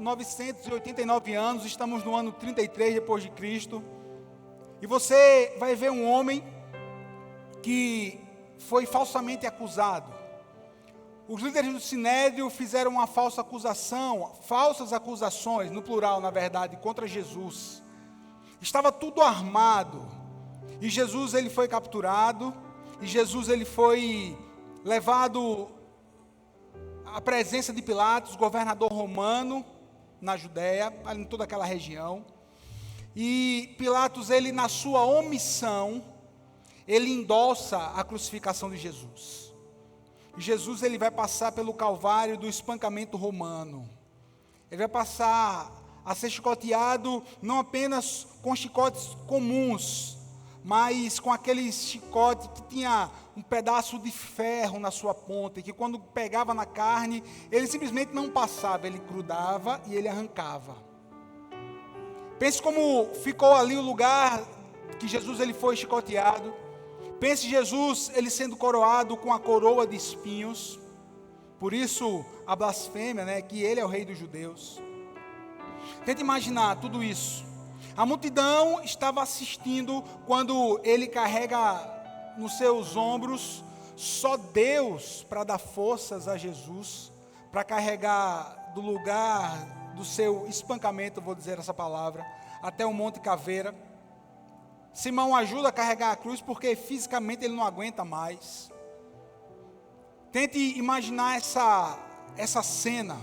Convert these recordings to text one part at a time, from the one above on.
989 anos, estamos no ano 33 depois de Cristo. E você vai ver um homem que foi falsamente acusado. Os líderes do Sinédrio fizeram uma falsa acusação, falsas acusações, no plural, na verdade, contra Jesus. Estava tudo armado. E Jesus, ele foi capturado. E Jesus, ele foi levado à presença de Pilatos, governador romano, na Judéia, ali em toda aquela região. E Pilatos, ele na sua omissão, ele endossa a crucificação de Jesus. E Jesus, ele vai passar pelo calvário do espancamento romano. Ele vai passar a ser chicoteado não apenas com chicotes comuns, mas com aquele chicote que tinha um pedaço de ferro na sua ponta, e que quando pegava na carne, ele simplesmente não passava, ele grudava e ele arrancava. Pense como ficou ali o lugar que Jesus, ele foi chicoteado. Pense Jesus, ele sendo coroado com a coroa de espinhos. Por isso a blasfêmia, que ele é o rei dos judeus. Tente imaginar tudo isso. A multidão estava assistindo quando ele carrega nos seus ombros só Deus para dar forças a Jesus, para carregar do lugar do seu espancamento, vou dizer essa palavra, até o Monte Caveira. Simão ajuda a carregar a cruz porque fisicamente ele não aguenta mais. Tente imaginar essa cena.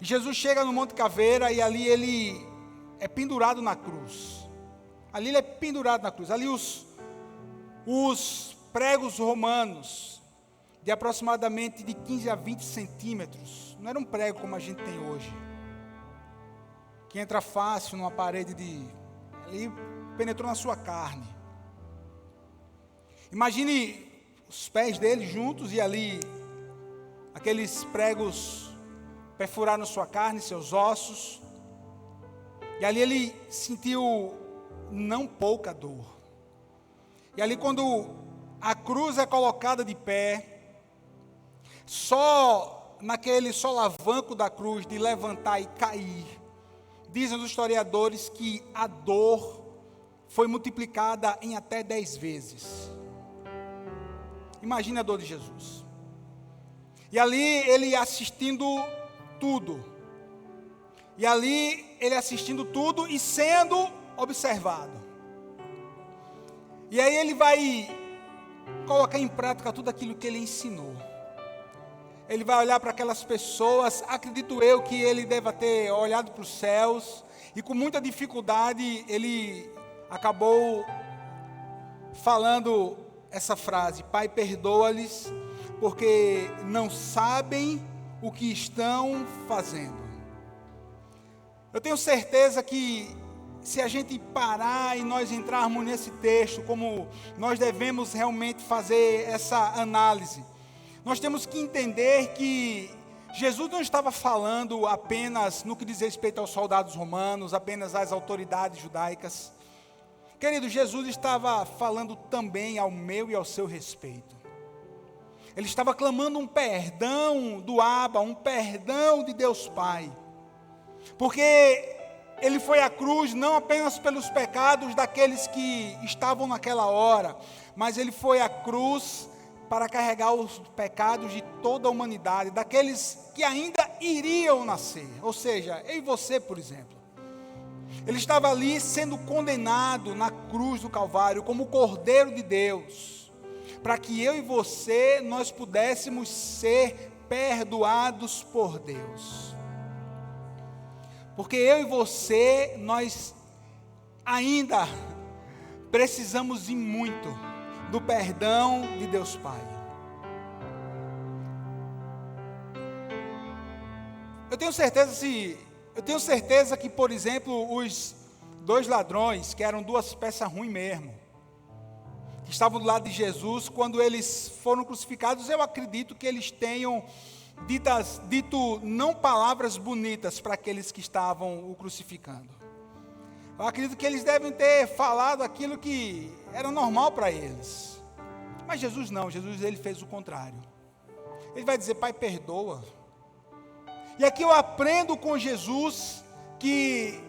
Jesus chega no Monte Caveira e ali ele é pendurado na cruz. Ali ele é pendurado na cruz. Ali os pregos romanos, de aproximadamente de 15 a 20 centímetros, não era um prego como a gente tem hoje, que entra fácil numa parede ali penetrou na sua carne. Imagine os pés dele juntos e ali aqueles pregos perfuraram sua carne, seus ossos. E ali ele sentiu não pouca dor. E ali quando a cruz é colocada de pé, só naquele solavanco da cruz de levantar e cair, dizem os historiadores que a dor foi multiplicada em até 10 vezes. Imagina a dor de Jesus. E ali ele assistindo tudo. E ali ele assistindo tudo e sendo observado. E aí ele vai colocar em prática tudo aquilo que ele ensinou. Ele vai olhar para aquelas pessoas, acredito eu que ele deva ter olhado para os céus, e com muita dificuldade ele acabou falando essa frase: Pai, perdoa-lhes, porque não sabem o que estão fazendo. Eu tenho certeza que se a gente parar e nós entrarmos nesse texto, como nós devemos realmente fazer essa análise, nós temos que entender que Jesus não estava falando apenas no que diz respeito aos soldados romanos, apenas às autoridades judaicas. Querido, Jesus estava falando também ao meu e ao seu respeito. Ele estava clamando um perdão do Abba, um perdão de Deus Pai. Porque ele foi à cruz não apenas pelos pecados daqueles que estavam naquela hora, mas ele foi à cruz para carregar os pecados de toda a humanidade, daqueles que ainda iriam nascer, ou seja, eu e você, por exemplo. Ele estava ali sendo condenado na cruz do Calvário como Cordeiro de Deus, para que eu e você, nós pudéssemos ser perdoados por Deus. Porque eu e você, nós ainda precisamos e muito do perdão de Deus Pai. Eu tenho certeza que, por exemplo, os dois ladrões, que eram duas peças ruins mesmo, que estavam do lado de Jesus, quando eles foram crucificados, eu acredito que eles tenham dito não palavras bonitas para aqueles que estavam o crucificando. Eu acredito que eles devem ter falado aquilo que era normal para eles. Mas Jesus não, Jesus ele fez o contrário. Ele vai dizer: Pai, perdoa. E aqui eu aprendo com Jesus que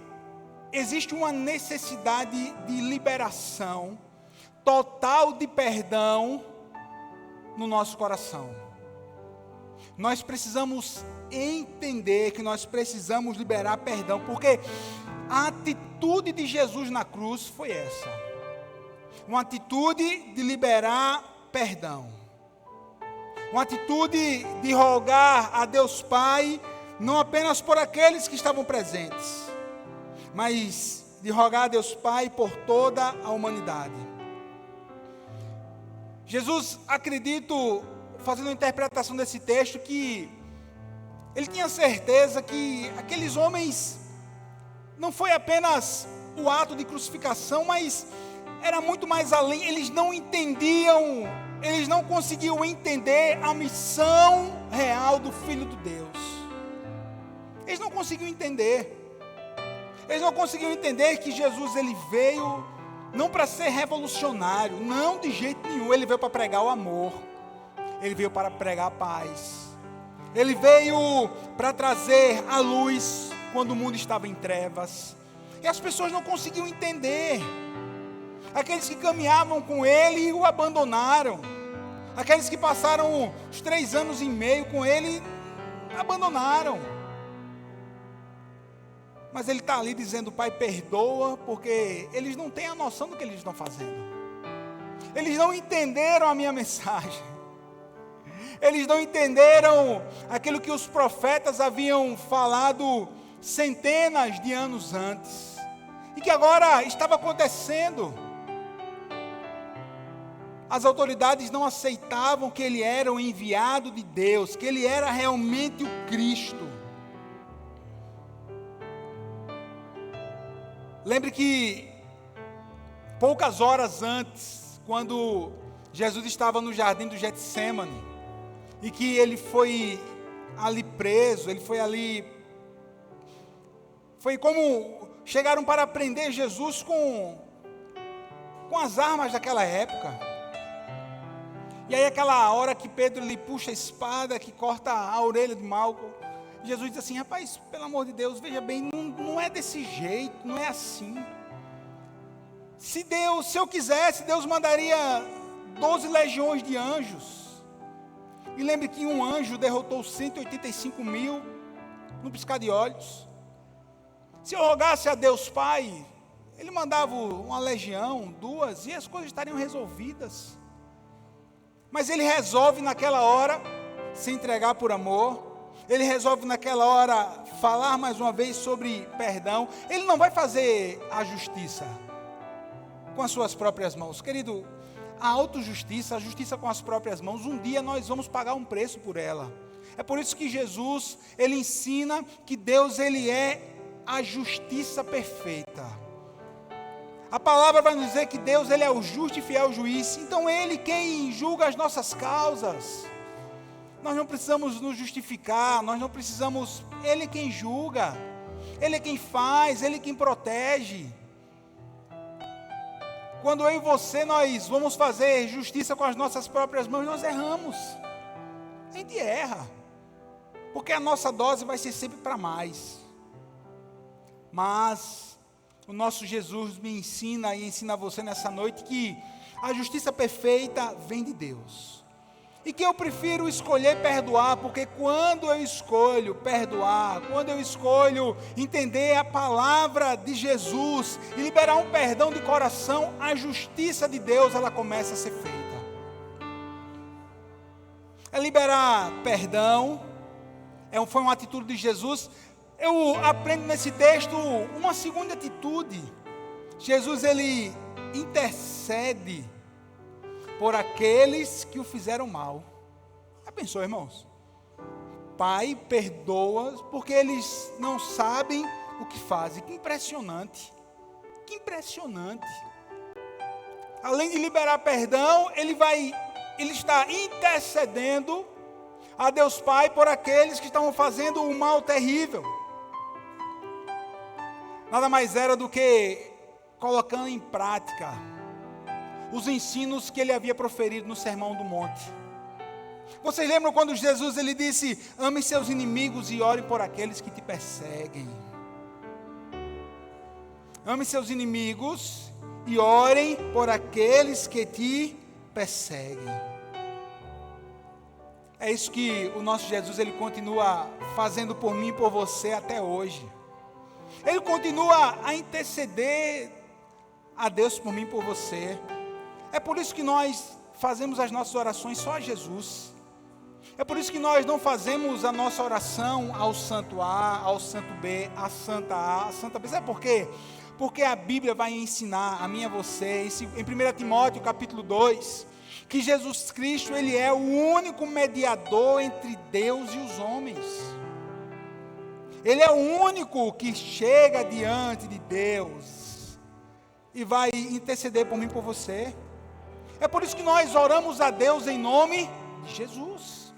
existe uma necessidade de liberação total de perdão no nosso coração. Nós precisamos entender que nós precisamos liberar perdão, porque a atitude de Jesus na cruz foi essa. Uma atitude de liberar perdão. Uma atitude de rogar a Deus Pai, não apenas por aqueles que estavam presentes, mas de rogar a Deus Pai por toda a humanidade. Jesus, acredito, fazendo a interpretação desse texto, que ele tinha certeza que aqueles homens não foi apenas o ato de crucificação, mas era muito mais além. Eles não entendiam, eles não conseguiam entender a missão real do Filho de Deus. Eles não conseguiam entender. Eles não conseguiam entender que Jesus, ele veio não para ser revolucionário, não, de jeito nenhum. Ele veio para pregar o amor. Ele veio para pregar a paz. Ele veio para trazer a luz quando o mundo estava em trevas. E as pessoas não conseguiam entender. Aqueles que caminhavam com ele o abandonaram. Aqueles que passaram os 3 anos e meio com ele abandonaram. Mas ele está ali dizendo: Pai, perdoa, porque eles não têm a noção do que eles estão fazendo. Eles não entenderam a minha mensagem. Eles não entenderam aquilo que os profetas haviam falado centenas de anos antes, e que agora estava acontecendo. As autoridades não aceitavam que ele era o enviado de Deus, que ele era realmente o Cristo. Lembre que poucas horas antes, quando Jesus estava no jardim do Getsêmani, e que ele foi ali preso, ele foi ali, foi como chegaram para prender Jesus com as armas daquela época. E aí aquela hora que Pedro lhe puxa a espada, que corta a orelha de Malco, Jesus diz assim: rapaz, pelo amor de Deus, veja bem, não é desse jeito, não é assim. Se eu quisesse, Deus mandaria 12 legiões de anjos. E lembre que um anjo derrotou 185 mil no piscar de olhos. Se eu rogasse a Deus Pai, Ele mandava uma legião, 2, e as coisas estariam resolvidas. Mas Ele resolve naquela hora se entregar por amor. Ele resolve naquela hora falar mais uma vez sobre perdão. Ele não vai fazer a justiça com as suas próprias mãos. Querido, a autojustiça, a justiça com as próprias mãos, um dia nós vamos pagar um preço por ela. É por isso que Jesus, ele ensina que Deus, ele é a justiça perfeita. A palavra vai nos dizer que Deus, ele é o justo e fiel juiz. Então ele quem julga as nossas causas. Nós não precisamos nos justificar, nós não precisamos, ele é quem julga, ele é quem faz, ele é quem protege. Quando eu e você, nós vamos fazer justiça com as nossas próprias mãos, nós erramos. A gente erra, porque a nossa dose vai ser sempre para mais. Mas o nosso Jesus me ensina e ensina a você nessa noite que a justiça perfeita vem de Deus. E que eu prefiro escolher perdoar, porque quando eu escolho perdoar, quando eu escolho entender a palavra de Jesus e liberar um perdão de coração, a justiça de Deus, ela começa a ser feita. É liberar perdão, foi uma atitude de Jesus. Eu aprendo nesse texto uma segunda atitude. Jesus, ele intercede por aqueles que o fizeram mal. Já pensou, irmãos? Pai, perdoa, porque eles não sabem o que fazem. Que impressionante. Que impressionante. Além de liberar perdão, ele está intercedendo a Deus Pai por aqueles que estavam fazendo um mal terrível. Nada mais era do que colocando em prática os ensinos que ele havia proferido no Sermão do Monte. Vocês lembram quando Jesus ele disse: ame seus inimigos e ore por aqueles que te perseguem. Ame seus inimigos e orem por aqueles que te perseguem. É isso que o nosso Jesus ele continua fazendo por mim e por você até hoje. Ele continua a interceder a Deus por mim e por você. É por isso que nós fazemos as nossas orações só a Jesus. É por isso que nós não fazemos a nossa oração ao santo A, ao santo B, a santa B. Sabe por quê? Porque a Bíblia vai ensinar a mim e a você, em 1 Timóteo capítulo 2, que Jesus Cristo ele é o único mediador entre Deus e os homens. Ele é o único que chega diante de Deus e vai interceder por mim e por você. É por isso que nós oramos a Deus em nome de Jesus.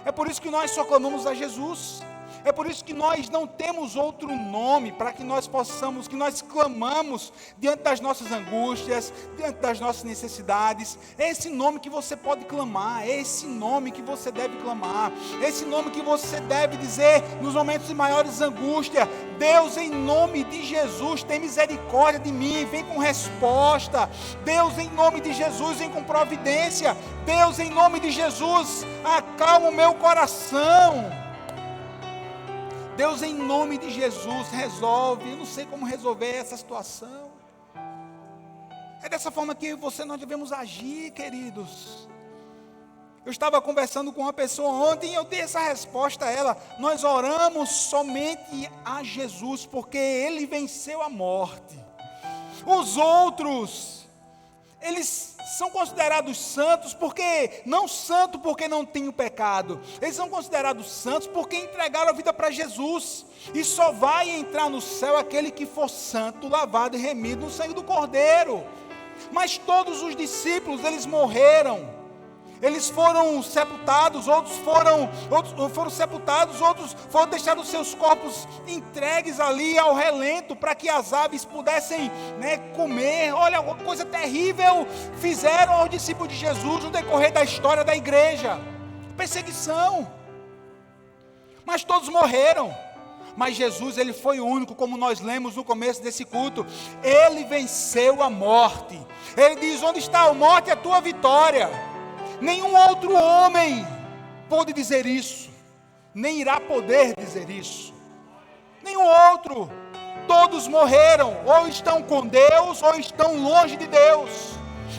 É por isso que nós só clamamos a Jesus. É por isso que nós não temos outro nome para que nós possamos, que nós clamamos diante das nossas angústias, diante das nossas necessidades. É esse nome que você pode clamar, é esse nome que você deve clamar, é esse nome que você deve dizer nos momentos de maiores angústias: Deus, em nome de Jesus, tem misericórdia de mim, vem com resposta. Deus, em nome de Jesus, vem com providência. Deus, em nome de Jesus, acalma o meu coração. Deus, em nome de Jesus, resolve. Eu não sei como resolver essa situação. É dessa forma que você nós devemos agir, queridos. Eu estava conversando com uma pessoa ontem e eu dei essa resposta a ela: nós oramos somente a Jesus, porque Ele venceu a morte. Os outros, eles são considerados santos porque não têm o pecado. Eles são considerados santos porque entregaram a vida para Jesus. E só vai entrar no céu aquele que for santo, lavado e remido no sangue do Cordeiro. Mas todos os discípulos, eles morreram. Eles foram sepultados, outros foram sepultados, outros foram deixados seus corpos entregues ali ao relento para que as aves pudessem, comer. Olha, uma coisa terrível fizeram aos discípulos de Jesus no decorrer da história da igreja. Perseguição. Mas todos morreram. Mas Jesus, Ele foi o único, como nós lemos no começo desse culto. Ele venceu a morte. Ele diz: onde está a morte, a tua vitória. Nenhum outro homem pôde dizer isso, nem irá poder dizer isso. Nenhum outro. Todos morreram, ou estão com Deus, ou estão longe de Deus.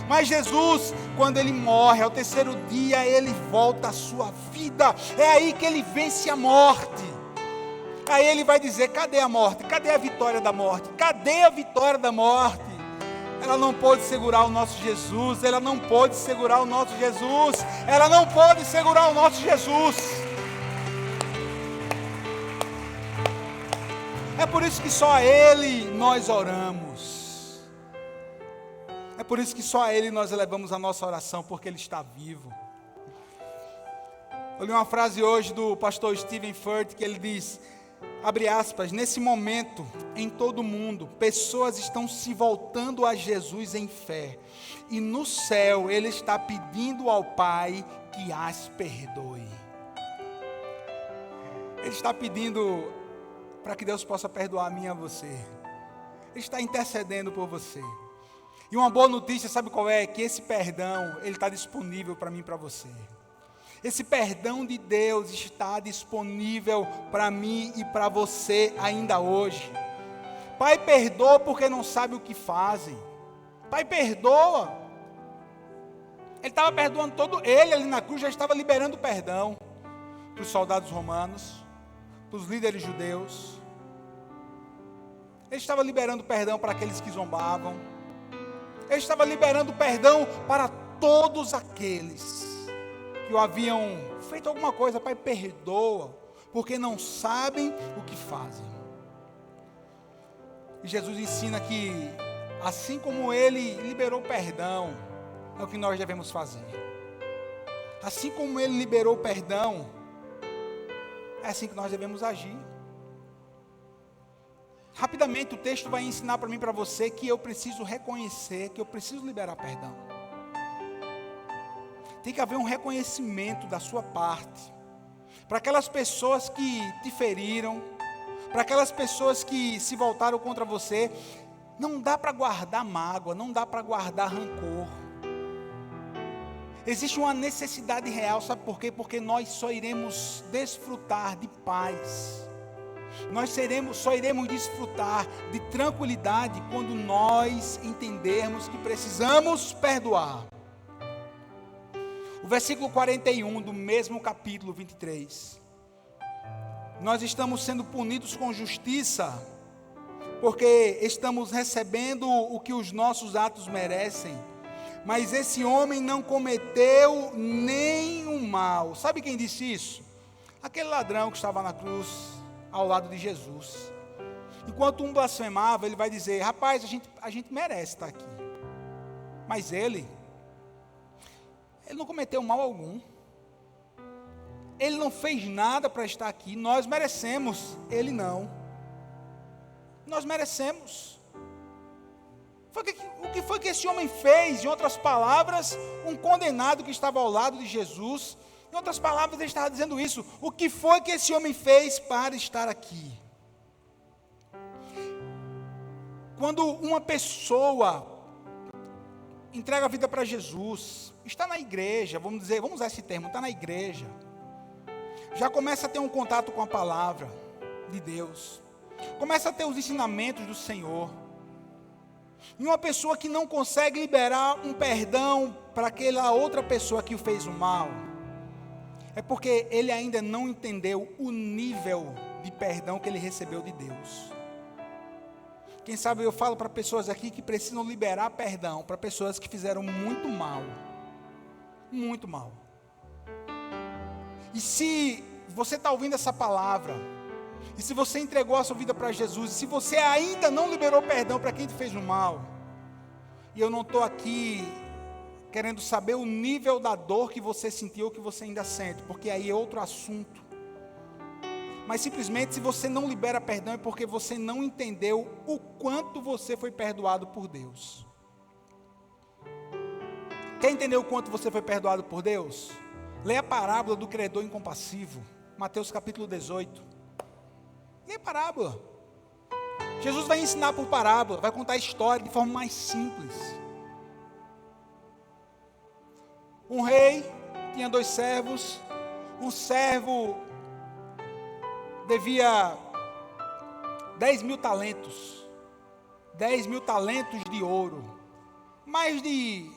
Mas Jesus, quando Ele morre, ao terceiro dia, Ele volta à sua vida. É aí que Ele vence a morte. Aí Ele vai dizer: cadê a morte? Cadê a vitória da morte? Cadê a vitória da morte? Ela não pôde segurar o nosso Jesus. Ela não pôde segurar o nosso Jesus. Ela não pôde segurar o nosso Jesus. É por isso que só a Ele nós oramos. É por isso que só a Ele nós elevamos a nossa oração, porque Ele está vivo. Eu li uma frase hoje do pastor Stephen Furt, que ele diz, abre aspas: nesse momento, em todo o mundo, pessoas estão se voltando a Jesus em fé. E no céu, Ele está pedindo ao Pai que as perdoe. Ele está pedindo para que Deus possa perdoar a mim e a você. Ele está intercedendo por você. E uma boa notícia, sabe qual é? Que esse perdão, ele está disponível para mim e para você. Esse perdão de Deus está disponível para mim e para você ainda hoje. Pai, perdoa porque não sabe o que fazem. Pai, perdoa. Ele estava perdoando ele ali na cruz já estava liberando perdão para os soldados romanos, para os líderes judeus. Ele estava liberando perdão para aqueles que zombavam. Ele estava liberando perdão para todos aqueles que o haviam feito alguma coisa. Pai, perdoa, porque não sabem o que fazem. E Jesus ensina que, assim como Ele liberou perdão, é o que nós devemos fazer. Assim como Ele liberou perdão, é assim que nós devemos agir. Rapidamente o texto vai ensinar para mim e para você que eu preciso reconhecer, que eu preciso liberar perdão. tem que haver um reconhecimento da sua parte. Para aquelas pessoas que te feriram, para aquelas pessoas que se voltaram contra você, não dá para guardar mágoa, não dá para guardar rancor. Existe uma necessidade real, sabe por quê? Porque nós só iremos desfrutar de paz. Nós só iremos desfrutar de tranquilidade quando nós entendermos que precisamos perdoar. O versículo 41 do mesmo capítulo 23. Nós estamos sendo punidos com justiça, porque estamos recebendo o que os nossos atos merecem. Mas esse homem não cometeu nenhum mal. Sabe quem disse isso? Aquele ladrão que estava na cruz, ao lado de Jesus. Enquanto um blasfemava, ele vai dizer: rapaz, a gente merece estar aqui. Mas ele não cometeu mal algum. Ele não fez nada para estar aqui. Nós merecemos, ele não. Nós merecemos. O que foi que esse homem fez? Em outras palavras, um condenado que estava ao lado de Jesus. Em outras palavras, ele estava dizendo isso. O que foi que esse homem fez para estar aqui? Quando uma pessoa entrega a vida para Jesus, está na igreja, vamos usar esse termo, está na igreja, já começa a ter um contato com a palavra de Deus, começa a ter os ensinamentos do Senhor. E uma pessoa que não consegue liberar um perdão para aquela outra pessoa que o fez o mal, é porque ele ainda não entendeu o nível de perdão que ele recebeu de Deus. Quem sabe eu falo para pessoas aqui que precisam liberar perdão para pessoas que fizeram muito mal. Muito mal. E se você está ouvindo essa palavra, e se você entregou a sua vida para Jesus, e se você ainda não liberou perdão para quem te fez o mal, e eu não estou aqui querendo saber o nível da dor que você sentiu ou que você ainda sente, porque aí é outro assunto. Mas simplesmente, se você não libera perdão, é porque você não entendeu o quanto você foi perdoado por Deus. Quer entender o quanto você foi perdoado por Deus? Leia a parábola do credor incompassivo, Mateus capítulo 18. Leia a parábola. Jesus vai ensinar por parábola, vai contar a história de forma mais simples. Um rei tinha 2 servos. Um servo devia 10.000 talentos. 10.000 talentos de ouro. Mais de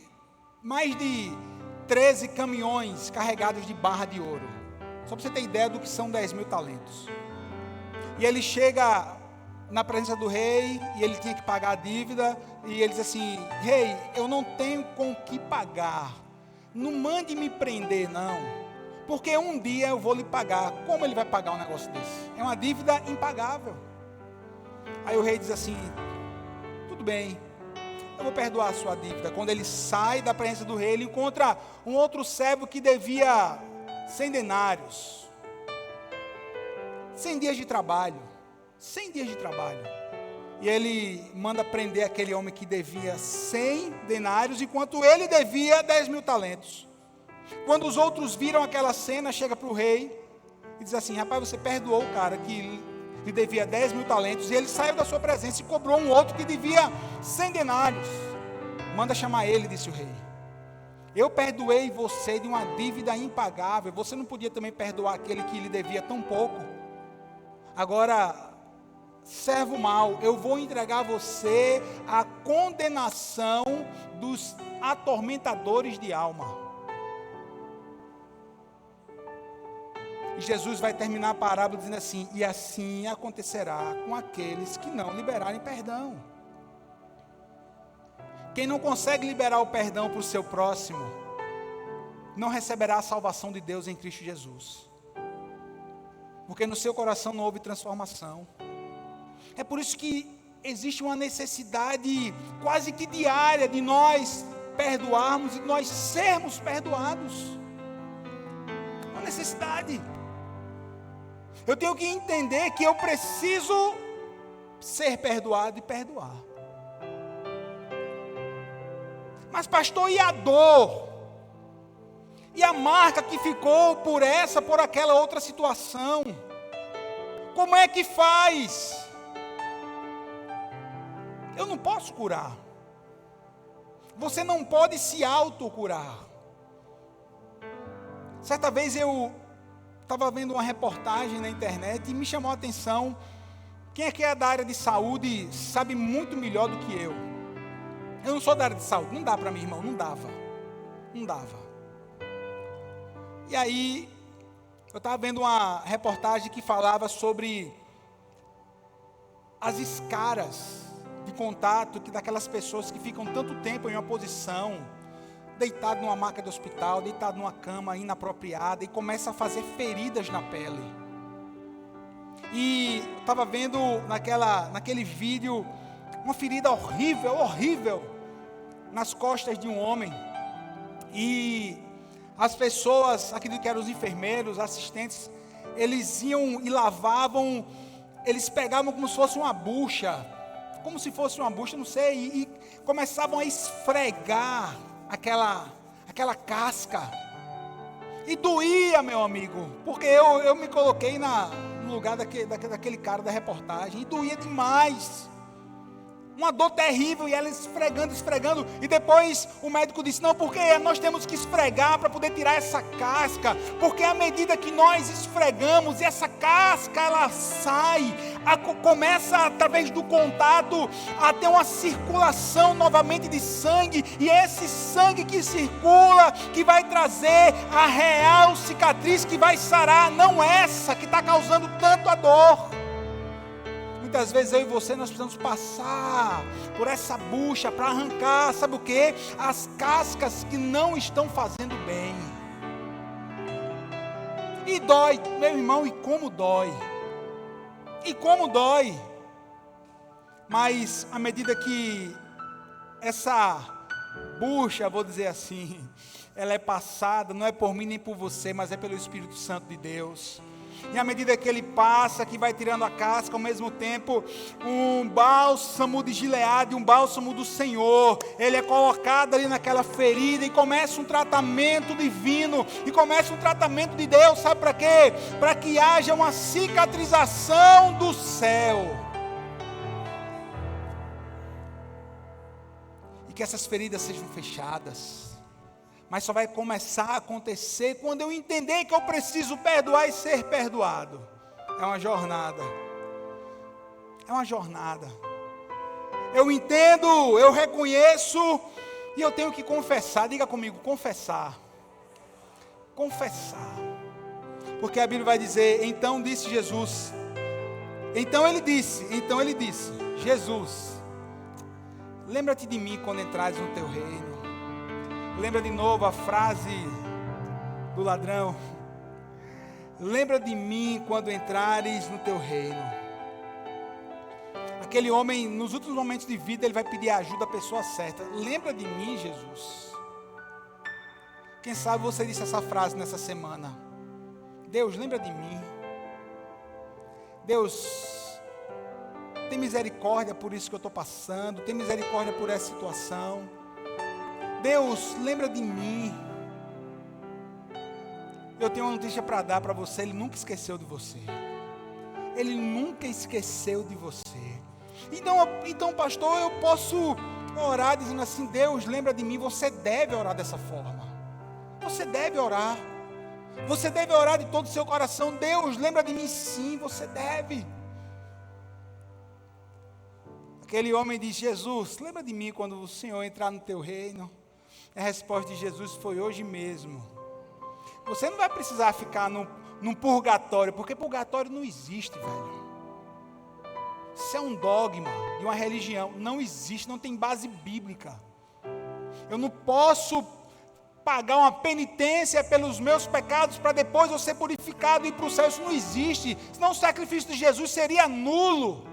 13 caminhões carregados de barra de ouro. Só para você ter ideia do que são 10.000 talentos. E ele chega na presença do rei, e ele tinha que pagar a dívida, e ele diz assim: rei, eu não tenho com o que pagar, não mande me prender não, porque um dia eu vou lhe pagar. Como ele vai pagar um negócio desse? É uma dívida impagável. Aí o rei diz assim: tudo bem, eu vou perdoar a sua dívida. Quando ele sai da presença do rei, ele encontra um outro servo que devia 100 denários, 100 dias de trabalho. 100 dias de trabalho. E ele manda prender aquele homem que devia 100 denários, enquanto ele devia 10.000 talentos. Quando os outros viram aquela cena, chega para o rei e diz assim: rapaz, você perdoou o cara que lhe devia 10.000 talentos, e ele saiu da sua presença e cobrou um outro que devia 100 denários. Manda chamar ele, disse o rei. Eu perdoei você de uma dívida impagável, você não podia também perdoar aquele que lhe devia tão pouco? Agora, servo mau, eu vou entregar a você a condenação dos atormentadores de alma. E Jesus vai terminar a parábola dizendo assim: e assim acontecerá com aqueles que não liberarem perdão. Quem não consegue liberar o perdão para o seu próximo, não receberá a salvação de Deus em Cristo Jesus. Porque no seu coração não houve transformação. É por isso que existe uma necessidade quase que diária de nós perdoarmos e de nós sermos perdoados. Uma necessidade. Eu tenho que entender que eu preciso ser perdoado e perdoar. Mas pastor, e a dor? E a marca que ficou por aquela outra situação. Como é que faz? Eu não posso curar. Você não pode se autocurar. Certa vez eu estava vendo uma reportagem na internet e me chamou a atenção. Quem é que é da área de saúde sabe muito melhor do que eu. Eu não sou da área de saúde, não dá para mim, irmão, não dava. E aí, eu estava vendo uma reportagem que falava sobre as escaras de contato daquelas pessoas que ficam tanto tempo em uma posição, deitado numa maca de hospital, deitado numa cama inapropriada e começa a fazer feridas na pele. E eu estava vendo naquele vídeo uma ferida horrível nas costas de um homem. E as pessoas, acredito que eram os enfermeiros, assistentes, eles iam e lavavam, eles pegavam como se fosse uma bucha, não sei, e começavam a esfregar aquela casca. E doía, meu amigo, porque eu me coloquei no lugar daquele cara da reportagem, e doía demais. Uma dor terrível, e ela esfregando, e depois o médico disse, não, porque nós temos que esfregar para poder tirar essa casca, porque à medida que nós esfregamos, e essa casca ela sai, começa através do contato a ter uma circulação novamente de sangue, e é esse sangue que circula, que vai trazer a real cicatriz, que vai sarar, não essa que está causando tanto a dor. Muitas vezes eu e você, nós precisamos passar por essa bucha para arrancar, sabe o que? As cascas que não estão fazendo bem. E dói, meu irmão, e como dói. Mas à medida que essa bucha, vou dizer assim, ela é passada, não é por mim nem por você, mas é pelo Espírito Santo de Deus. E à medida que ele passa, que vai tirando a casca, ao mesmo tempo, um bálsamo de Gileade, um bálsamo do Senhor, ele é colocado ali naquela ferida, e começa um tratamento divino, e começa um tratamento de Deus, sabe para quê? Para que haja uma cicatrização do céu, e que essas feridas sejam fechadas. Mas só vai começar a acontecer quando eu entender que eu preciso perdoar e ser perdoado. É uma jornada. Eu entendo, eu reconheço, e eu tenho que confessar. Diga comigo, confessar. Porque a Bíblia vai dizer, então disse Jesus. Então ele disse, Jesus, lembra-te de mim quando entrares no teu reino. Lembra de novo a frase do ladrão. Lembra de mim quando entrares no teu reino. Aquele homem, nos últimos momentos de vida, ele vai pedir ajuda à pessoa certa. Lembra de mim, Jesus. Quem sabe você disse essa frase nessa semana. Deus, lembra de mim. Deus, tem misericórdia por isso que eu estou passando. Tem misericórdia por essa situação. Deus, lembra de mim. Eu tenho uma notícia para dar para você. Ele nunca esqueceu de você. Então, pastor, eu posso orar dizendo assim, Deus, lembra de mim. Você deve orar dessa forma. Você deve orar de todo o seu coração. Deus, lembra de mim. Sim, você deve. Aquele homem diz, Jesus, lembra de mim quando o Senhor entrar no teu reino. A resposta de Jesus foi hoje mesmo. Você não vai precisar ficar num purgatório, porque purgatório não existe, velho. Isso é um dogma de uma religião. Não existe, não tem base bíblica. Eu não posso pagar uma penitência pelos meus pecados para depois eu ser purificado e ir para o céu. Isso não existe. Senão o sacrifício de Jesus seria nulo.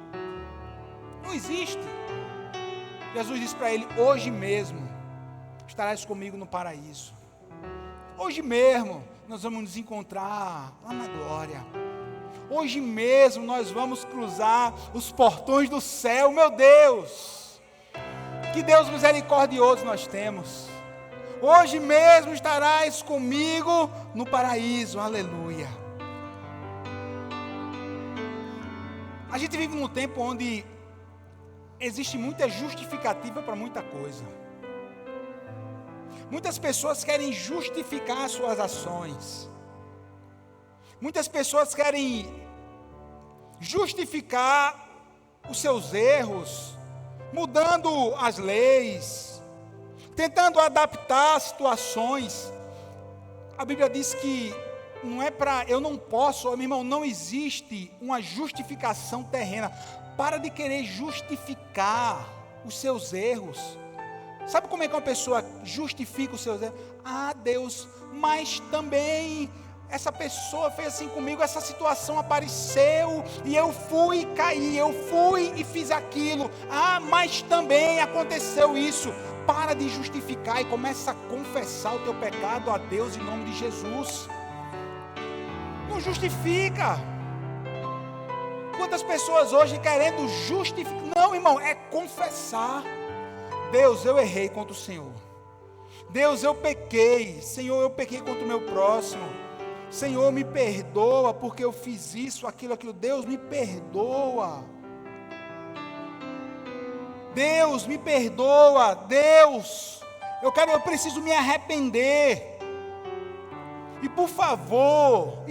Não existe. Jesus disse para ele, hoje mesmo estarás comigo no paraíso. Hoje mesmo nós vamos nos encontrar lá na glória. Hoje mesmo nós vamos cruzar os portões do céu. Meu Deus, que Deus misericordioso nós temos. Hoje mesmo estarás comigo no paraíso. Aleluia. A gente vive num tempo onde existe muita justificativa para muita coisa. Muitas pessoas querem justificar suas ações. Muitas pessoas querem justificar os seus erros, mudando as leis, tentando adaptar situações. A Bíblia diz que não é para, eu não posso, meu irmão, não existe uma justificação terrena. Para de querer justificar os seus erros. Sabe como é que uma pessoa justifica os seus erros? Ah, Deus, mas também essa pessoa fez assim comigo, essa situação apareceu e eu fui e caí, eu fui e fiz aquilo. Ah, mas também aconteceu isso. Para de justificar e começa a confessar o teu pecado a Deus em nome de Jesus. Não justifica. Quantas pessoas hoje querendo justificar? Não, irmão, é confessar. Deus, eu errei contra o Senhor. Deus, eu pequei. Senhor, eu pequei contra o meu próximo. Senhor, me perdoa porque eu fiz isso, aquilo. Deus, me perdoa. Deus, me perdoa. Deus, eu preciso me arrepender. E por favor,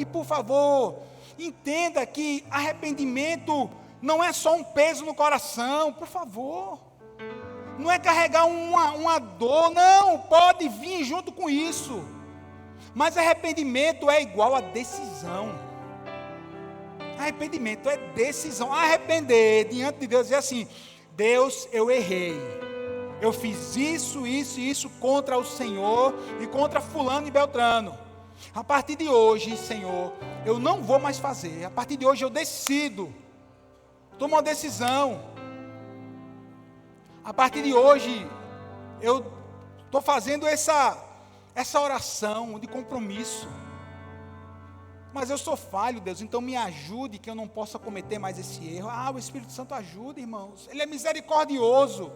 entenda que arrependimento não é só um peso no coração, por favor. Não é carregar uma dor, não, pode vir junto com isso. Mas arrependimento é igual a decisão. Arrependimento é decisão. Arrepender diante de Deus e dizer assim: Deus, eu errei. Eu fiz isso contra o Senhor e contra fulano e beltrano. A partir de hoje, Senhor, eu não vou mais fazer. A partir de hoje eu decido. Tomo uma decisão. A partir de hoje, eu estou fazendo essa oração de compromisso. Mas eu sou falho, Deus, então me ajude que eu não possa cometer mais esse erro. Ah, o Espírito Santo ajuda, irmãos. Ele é misericordioso.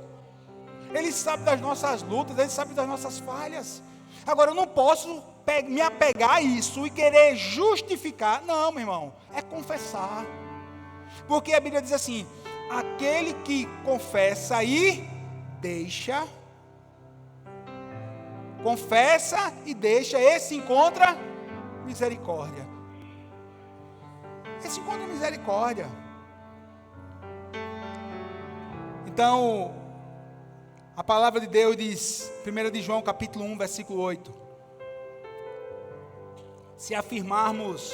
Ele sabe das nossas lutas, Ele sabe das nossas falhas. Agora, eu não posso me apegar a isso e querer justificar. Não, meu irmão, é confessar. Porque a Bíblia diz assim: aquele que confessa e deixa, confessa e deixa, esse encontra misericórdia. Esse encontra misericórdia. Então, a palavra de Deus diz, 1 de João capítulo 1, versículo 8. Se afirmarmos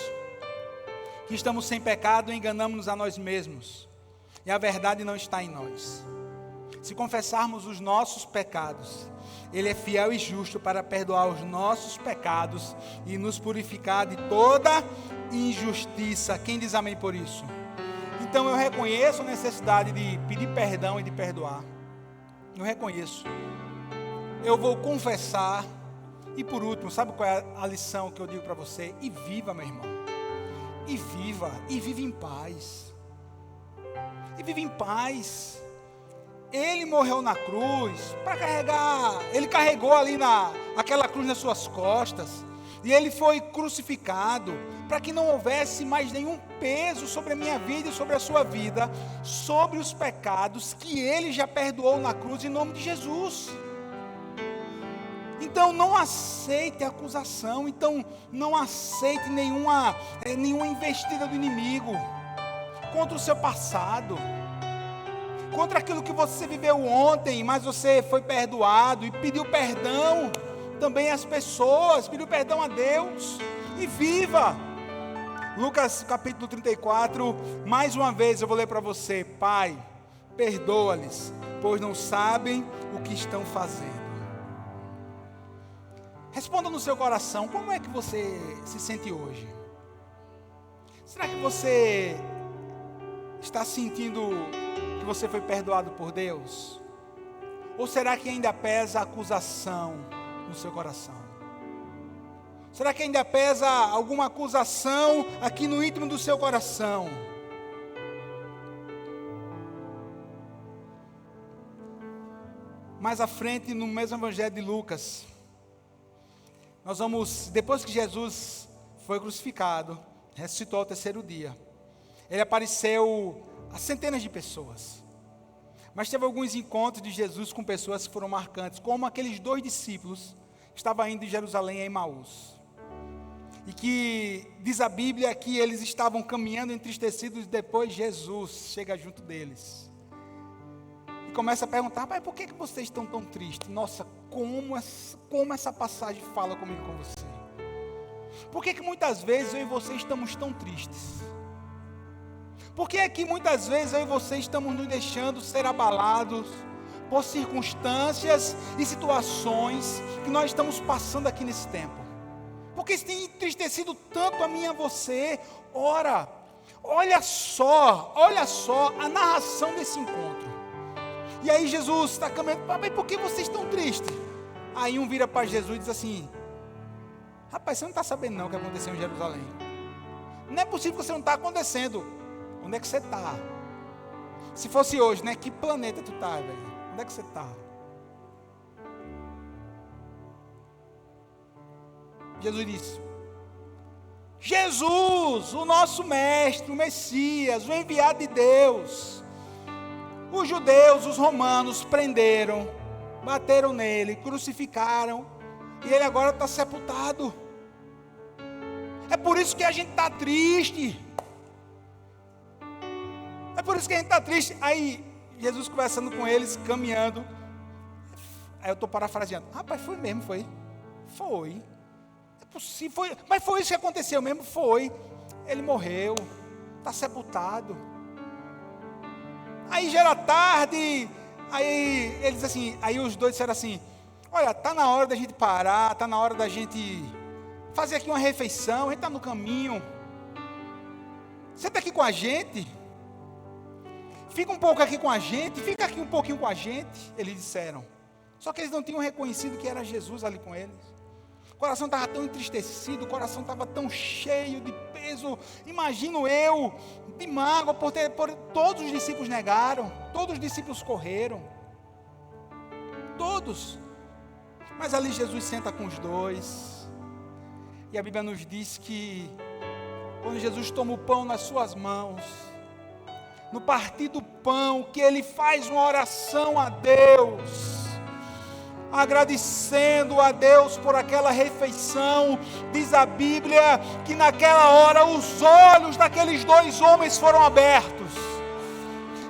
que estamos sem pecado, enganamos-nos a nós mesmos, e a verdade não está em nós. Se confessarmos os nossos pecados, Ele é fiel e justo para perdoar os nossos pecados e nos purificar de toda injustiça. Quem diz amém por isso? Então eu reconheço a necessidade de pedir perdão e de perdoar. Eu reconheço. Eu vou confessar. E por último, sabe qual é a lição que eu digo para você? E viva, meu irmão. E viva em paz. E vive em paz. Ele morreu na cruz para carregar, Ele carregou ali aquela cruz nas suas costas, e Ele foi crucificado para que não houvesse mais nenhum peso sobre a minha vida e sobre a sua vida, sobre os pecados que Ele já perdoou na cruz em nome de Jesus. Então não aceite a acusação, então não aceite nenhuma investida do inimigo contra o seu passado, contra aquilo que você viveu ontem, mas você foi perdoado e pediu perdão também às pessoas, pediu perdão a Deus e viva. Lucas capítulo 34, mais uma vez eu vou ler para você: Pai, perdoa-lhes, pois não sabem o que estão fazendo. Responda no seu coração, como é que você se sente hoje? Será que você está sentindo que você foi perdoado por Deus? Ou será que ainda pesa a acusação no seu coração? Será que ainda pesa alguma acusação aqui no íntimo do seu coração? Mais à frente, no mesmo evangelho de Lucas, depois que Jesus foi crucificado, ressuscitou ao terceiro dia, ele apareceu a centenas de pessoas. Mas teve alguns encontros de Jesus com pessoas que foram marcantes, como aqueles 2 discípulos que estavam indo de Jerusalém a Emaús. E que diz a Bíblia que eles estavam caminhando entristecidos, e depois Jesus chega junto deles. E começa a perguntar: pai, por que vocês estão tão tristes? Nossa, como essa passagem fala comigo, com você. Por que muitas vezes eu e você estamos tão tristes? Por que é que muitas vezes eu e você estamos nos deixando ser abalados por circunstâncias e situações que nós estamos passando aqui nesse tempo? Porque isso tem entristecido tanto a mim e a você. Ora, olha só a narração desse encontro. E aí Jesus está caminhando: papai, por que vocês estão tristes? Aí um vira para Jesus e diz assim: rapaz, você não está sabendo não o que aconteceu em Jerusalém. Não é possível que você não está acontecendo. Onde é que você está? Se fosse hoje, né? Que planeta tu está, velho? Onde é que você está? Jesus disse: Jesus, o nosso mestre, o Messias, o enviado de Deus. Os judeus, os romanos prenderam, bateram nele, crucificaram, e ele agora está sepultado. É por isso que a gente está triste. É por isso que a gente está triste. Aí, Jesus conversando com eles, caminhando. Aí eu estou parafraseando: rapaz, foi mesmo, foi. Foi. É possível, foi. Mas foi isso que aconteceu mesmo, foi. Ele morreu, está sepultado. Aí já era tarde. Aí eles assim, aí os 2 disseram assim: olha, está na hora da gente parar, está na hora da gente fazer aqui uma refeição, a gente está no caminho. Senta aqui com a gente. Fica um pouco aqui com a gente, fica aqui um pouquinho com a gente, eles disseram. Só que eles não tinham reconhecido que era Jesus ali com eles. O coração estava tão entristecido, o coração estava tão cheio de peso. Imagino eu, de mágoa, por todos os discípulos negaram, todos os discípulos correram. Todos. Mas ali Jesus senta com os 2. E a Bíblia nos diz que quando Jesus toma o pão nas suas mãos, no partir do pão, que ele faz uma oração a Deus, agradecendo a Deus por aquela refeição. Diz a Bíblia que naquela hora os olhos daqueles 2 homens foram abertos,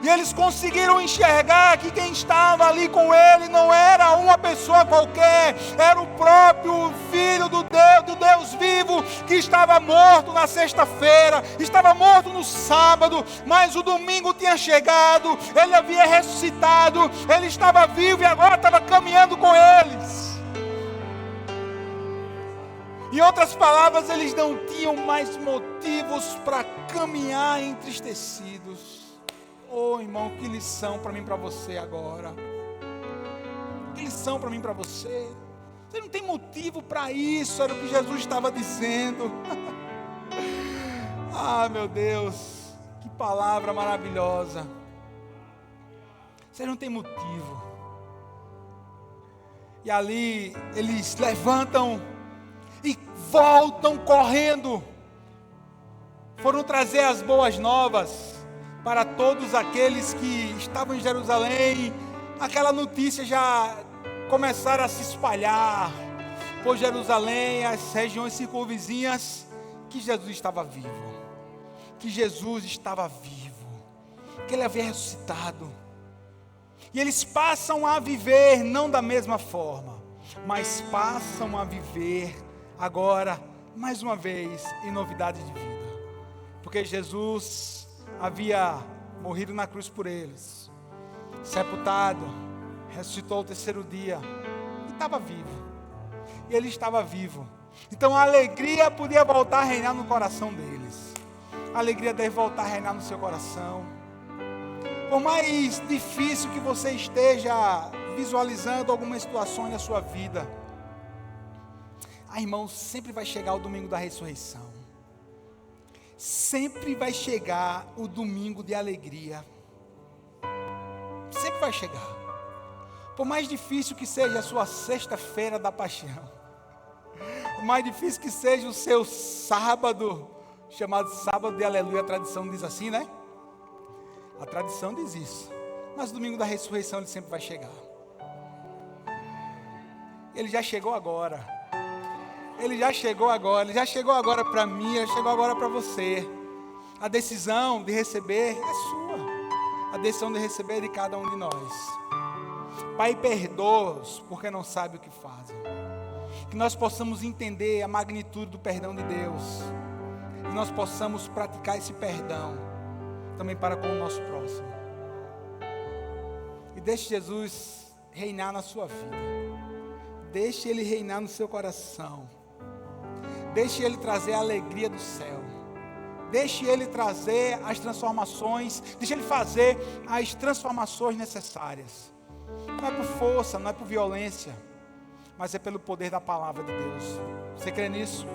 e eles conseguiram enxergar que quem estava ali com ele não era uma pessoa qualquer, era o próprio Filho do Deus vivo, que estava morto na sexta-feira, estava morto no sábado, mas o domingo tinha chegado, ele havia ressuscitado, ele estava vivo e agora estava caminhando com eles. Em outras palavras, eles não tinham mais motivos para caminhar entristecidos. Oh, irmão, que lição para mim e para você agora. Que lição para mim e para você. Você não tem motivo para isso, era o que Jesus estava dizendo. Ah, meu Deus, que palavra maravilhosa. Você não tem motivo. E ali eles levantam e voltam correndo. Foram trazer as boas novas para todos aqueles que estavam em Jerusalém. Aquela notícia já começaram a se espalhar por Jerusalém, as regiões circunvizinhas, que Jesus estava vivo, que Jesus estava vivo, que ele havia ressuscitado. E eles passam a viver não da mesma forma, mas passam a viver agora, mais uma vez, em novidade de vida, porque Jesus havia morrido na cruz por eles, sepultado, ressuscitou ao terceiro dia, e estava vivo, e ele estava vivo. Então a alegria podia voltar a reinar no coração deles. A alegria deve voltar a reinar no seu coração. Por mais difícil que você esteja visualizando algumas situações na sua vida, irmãos, sempre vai chegar o domingo da ressurreição. Sempre vai chegar o domingo de alegria. Sempre vai chegar. Por mais difícil que seja a sua sexta-feira da paixão, O mais difícil que seja o seu sábado, chamado sábado de aleluia, a tradição diz assim, né? A tradição diz isso. Mas domingo da ressurreição ele sempre vai chegar. Ele já chegou agora. Ele já chegou agora. Ele já chegou agora para mim, ele chegou agora para você. A decisão de receber é sua. A decisão de receber é de cada um de nós. Pai, perdoa-os porque não sabem o que fazem. Que nós possamos entender a magnitude do perdão de Deus. Que nós possamos praticar esse perdão também para com o nosso próximo. E deixe Jesus reinar na sua vida. Deixe Ele reinar no seu coração. Deixe Ele trazer a alegria do céu. Deixe Ele trazer as transformações. Deixe Ele fazer as transformações necessárias. Não é por força, não é por violência, mas é pelo poder da palavra de Deus. Você crê nisso?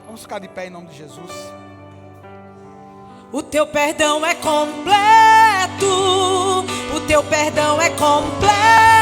Vamos ficar de pé em nome de Jesus. O teu perdão é completo. O teu perdão é completo.